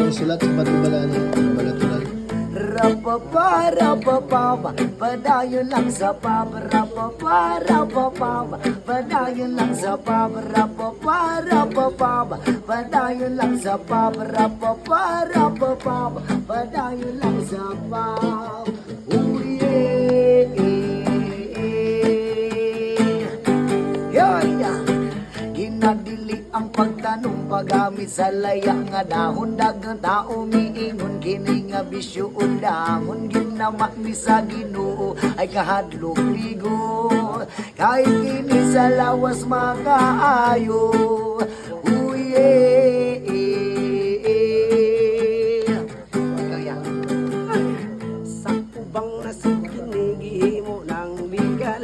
ang sulat sa Batubalaan ng Balatunan. Rapapa, rapapa, padayon lang sa papa. Rapapa, rapapa, padayon lang sa papa. Rapapa, rapapa, padayon lang sa papa. Rapapa, rapapa, padayon lang sa papa. Oh yeah, yeah. Ginadili ang pagtanong pagamit sa laya nga dahon dagang tao miingon kini nga bisyo undamon ginama ni sa Ginoo ay kahadlok ligo kahit kini sa lawas makaayo uye sa ubang nasib kinigihimo ng legal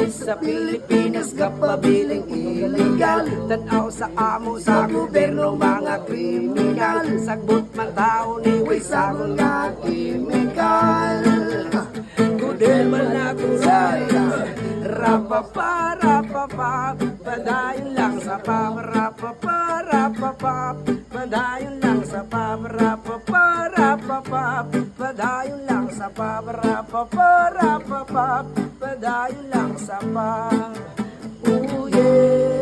sa Pilipinas kapabiling illegal tanaw sa amo sa gobyerno mga kriminal sagbot man tao ni way sagon nga chemical kudel man natural rapapa rapapa padayon lang sa papa rapapa rapapa padayon lang sa papa rapapa rapapa padayon lang sa papa rapapa rapapa padayon lang sa papa oh yeah